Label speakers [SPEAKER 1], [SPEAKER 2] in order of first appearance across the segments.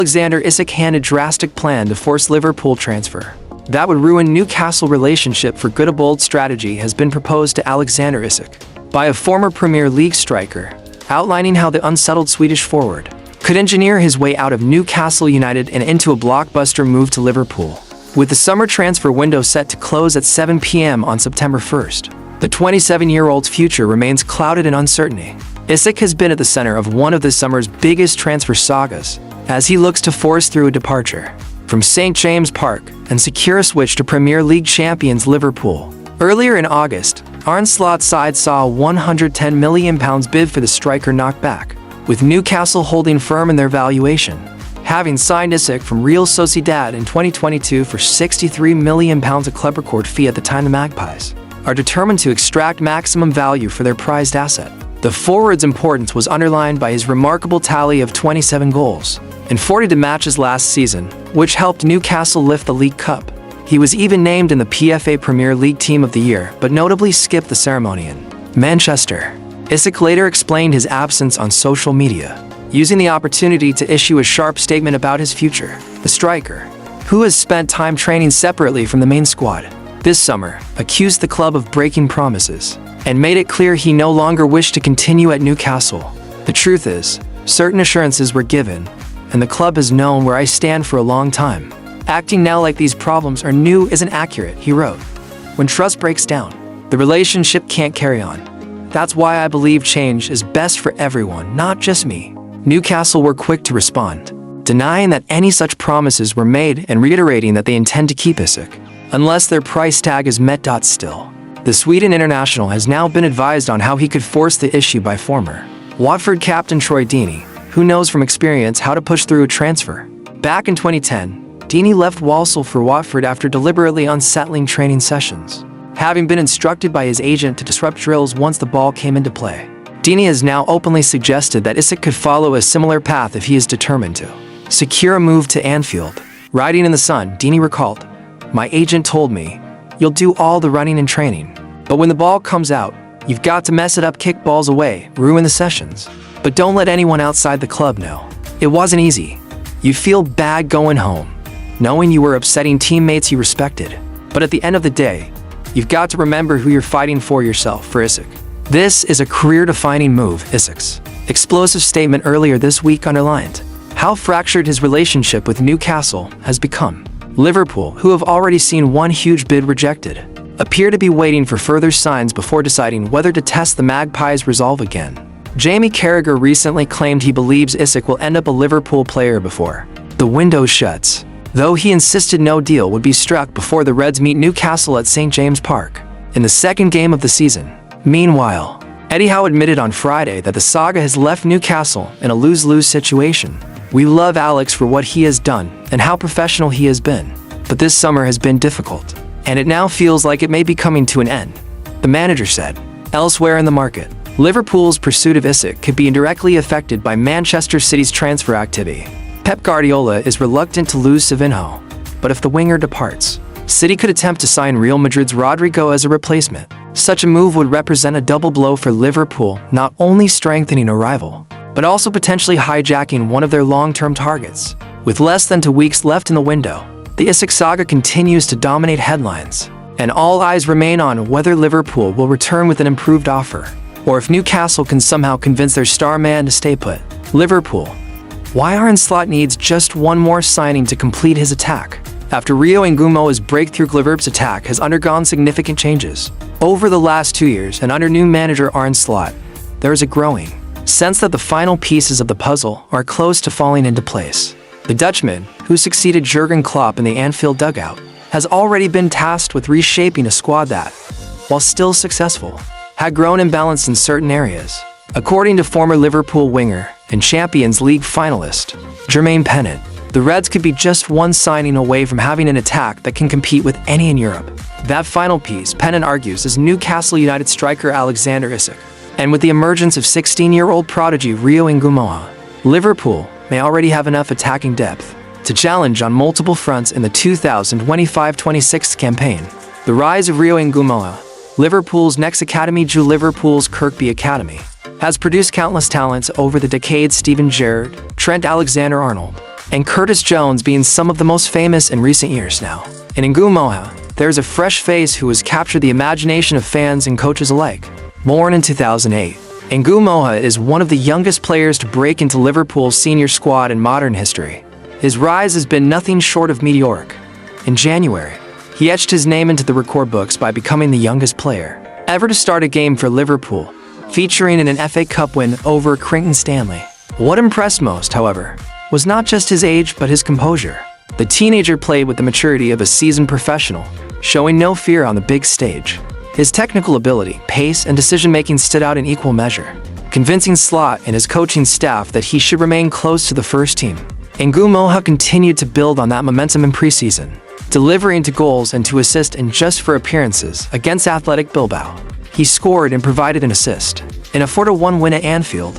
[SPEAKER 1] Alexander Isak handed Drastic plan to force Liverpool transfer. That would ruin Newcastle relationship for good. A bold strategy has been proposed to Alexander Isak by a former Premier League striker, outlining how the unsettled Swedish forward could engineer his way out of Newcastle United and into a blockbuster move to Liverpool. With the summer transfer window set to close at 7 p.m. on September 1st, the 27-year-old's future remains clouded in uncertainty. Isak has been at the center of one of this summer's biggest transfer sagas, as he looks to force through a departure from St. James Park and secure a switch to Premier League champions Liverpool. Earlier in August, Arne Slot's side saw a £110 million bid for the striker knocked back, with Newcastle holding firm in their valuation, having signed Isak from Real Sociedad in 2022 for £63 million. A club record fee at the time. The Magpies are determined to extract maximum value for their prized asset. The forward's importance was underlined by his remarkable tally of 27 goals in 42 matches last season, which helped Newcastle lift the League Cup. He was even named in the PFA Premier League Team of the Year, but notably skipped the ceremony in Manchester. Isak later explained his absence on social media, using the opportunity to issue a sharp statement about his future. The striker, who has spent time training separately from the main squad this summer, accused the club of breaking promises and made it clear he no longer wished to continue at Newcastle. The truth is, certain assurances were given, and the club has known where I stand for a long time. Acting now like these problems are new isn't accurate, he wrote. When trust breaks down, the relationship can't carry on. That's why I believe change is best for everyone, not just me. Newcastle were quick to respond, denying that any such promises were made and reiterating that they intend to keep Isak unless their price tag is met. Still, the Sweden international has now been advised on how he could force the issue by former Watford captain Troy Deeney, who knows from experience how to push through a transfer. Back in 2010, Deeney left Walsall for Watford after deliberately unsettling training sessions, having been instructed by his agent to disrupt drills once the ball came into play. Deeney has now openly suggested that Isak could follow a similar path if he is determined to secure a move to Anfield. Writing in The Sun, Deeney recalled, "My agent told me, you'll do all the running and training, but when the ball comes out, you've got to mess it up, kick balls away, ruin the sessions. But don't let anyone outside the club know. It wasn't easy. You feel bad going home, knowing you were upsetting teammates you respected. But at the end of the day, you've got to remember who you're fighting for yourself." For Isak, this is a career-defining move. Isak's explosive statement earlier this week underlined how fractured his relationship with Newcastle has become. Liverpool, who have already seen one huge bid rejected, appear to be waiting for further signs before deciding whether to test the Magpies' resolve again. Jamie Carragher recently claimed he believes Isak will end up a Liverpool player before the window shuts, though he insisted no deal would be struck before the Reds meet Newcastle at St. James Park in the second game of the season. Meanwhile, Eddie Howe admitted on Friday that the saga has left Newcastle in a lose-lose situation. "We love Alex for what he has done and how professional he has been, but this summer has been difficult, and it now feels like it may be coming to an end," the manager said. Elsewhere in the market, Liverpool's pursuit of Isak could be indirectly affected by Manchester City's transfer activity. Pep Guardiola is reluctant to lose Savinho, but if the winger departs, City could attempt to sign Real Madrid's Rodrigo as a replacement. Such a move would represent a double blow for Liverpool, not only strengthening a rival, but also potentially hijacking one of their long-term targets. With less than 2 weeks left in the window, the Isak saga continues to dominate headlines, and all eyes remain on whether Liverpool will return with an improved offer, or if Newcastle can somehow convince their star man to stay put. Liverpool. Why Arne Slot needs just one more signing to complete his attack? After Rio Ngumo's breakthrough, Liverpool's attack has undergone significant changes over the last 2 years, and under new manager Arne Slot, there is a growing sense that the final pieces of the puzzle are close to falling into place. The Dutchman, who succeeded Jurgen Klopp in the Anfield dugout, has already been tasked with reshaping a squad that, while still successful, had grown imbalanced in certain areas. According to former Liverpool winger and Champions League finalist Jermaine Pennant, the Reds could be just one signing away from having an attack that can compete with any in Europe. That final piece, Pennant argues, is Newcastle United striker Alexander Isak. And with the emergence of 16-year-old prodigy Rio Ngumoa, Liverpool may already have enough attacking depth to challenge on multiple fronts in the 2025-26 campaign. The rise of Rio Ngumoa, Liverpool's next academy, Liverpool's Kirkby Academy, has produced countless talents over the decades, Steven Gerrard, Trent Alexander-Arnold, and Curtis Jones being some of the most famous in recent years now. In N'Gou Moha, there's a fresh face who has captured the imagination of fans and coaches alike. Born in 2008, N'Gou Moha is one of the youngest players to break into Liverpool's senior squad in modern history. His rise has been nothing short of meteoric. In January, he etched his name into the record books by becoming the youngest player ever to start a game for Liverpool, featuring in an FA Cup win over Creighton Stanley. What impressed most, however, was not just his age but his composure. The teenager played with the maturity of a seasoned professional, showing no fear on the big stage. His technical ability, pace, and decision-making stood out in equal measure, convincing Slot and his coaching staff that he should remain close to the first team. N'Gou Moha continued to build on that momentum in preseason, delivering to goals and to assists in just 4 appearances against Athletic Bilbao. He scored and provided an assist in a 4-1 win at Anfield,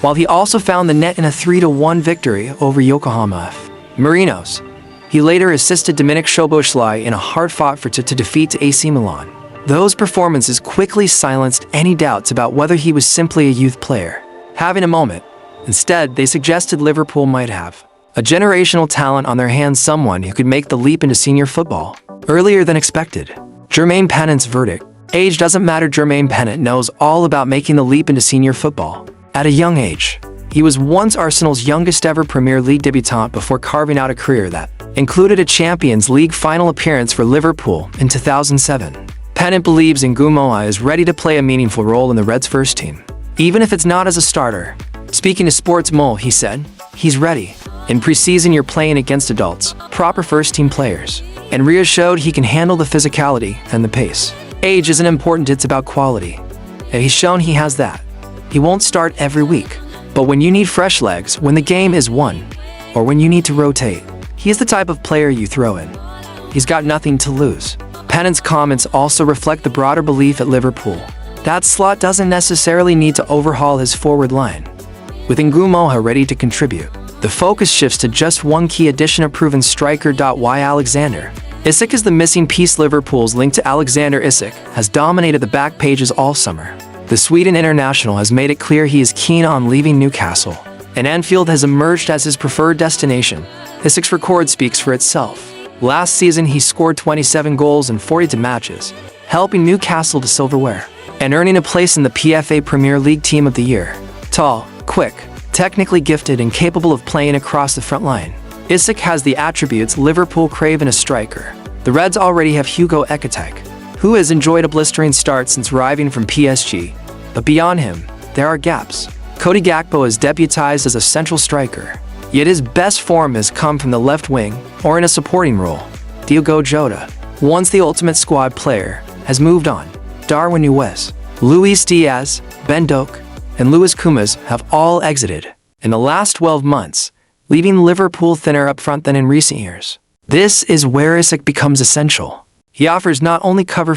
[SPEAKER 1] while he also found the net in a 3-1 victory over Yokohama F. Marinos. He later assisted Dominik Szoboszlai in a hard-fought to defeat AC Milan. Those performances quickly silenced any doubts about whether he was simply a youth player having a moment. Instead, they suggested Liverpool might have a generational talent on their hands, someone who could make the leap into senior football earlier than expected. Jermaine Pennant's verdict. Age doesn't matter. Jermaine Pennant knows all about making the leap into senior football. At a young age, he was once Arsenal's youngest ever Premier League debutant before carving out a career that included a Champions League final appearance for Liverpool in 2007. Pennant believes N'Gou Moha is ready to play a meaningful role in the Reds' first team, even if it's not as a starter. Speaking to Sports Mole, he said, "He's ready. In preseason, you're playing against adults, proper first-team players, and Ria showed he can handle the physicality and the pace. Age isn't important, it's about quality. And he's shown he has that. He won't start every week, but when you need fresh legs, when the game is won, or when you need to rotate, he's the type of player you throw in. He's got nothing to lose." Pennant's comments also reflect the broader belief at Liverpool that Slot doesn't necessarily need to overhaul his forward line. With N'Gou Moha ready to contribute, the focus shifts to just one key addition of proven striker. Alexander Isak is the missing piece. Liverpool's link to Alexander Isak has dominated the back pages all summer. The Sweden international has made it clear he is keen on leaving Newcastle, and Anfield has emerged as his preferred destination. Isak's record speaks for itself. Last season, he scored 27 goals in 42 matches, helping Newcastle to silverware, and earning a place in the PFA Premier League Team of the Year. Tall, quick, technically gifted, and capable of playing across the front line, Isak has the attributes Liverpool crave in a striker. The Reds already have Hugo Ekitike, who has enjoyed a blistering start since arriving from PSG, but beyond him, there are gaps. Cody Gakpo has debutized as a central striker, yet his best form has come from the left wing or in a supporting role. Diogo Jota, once the ultimate squad player, has moved on. Darwin Nunez, Luis Diaz, Ben Doak, and Luis Kumas have all exited in the last 12 months, leaving Liverpool thinner up front than in recent years. This is where Isak becomes essential. He offers not only cover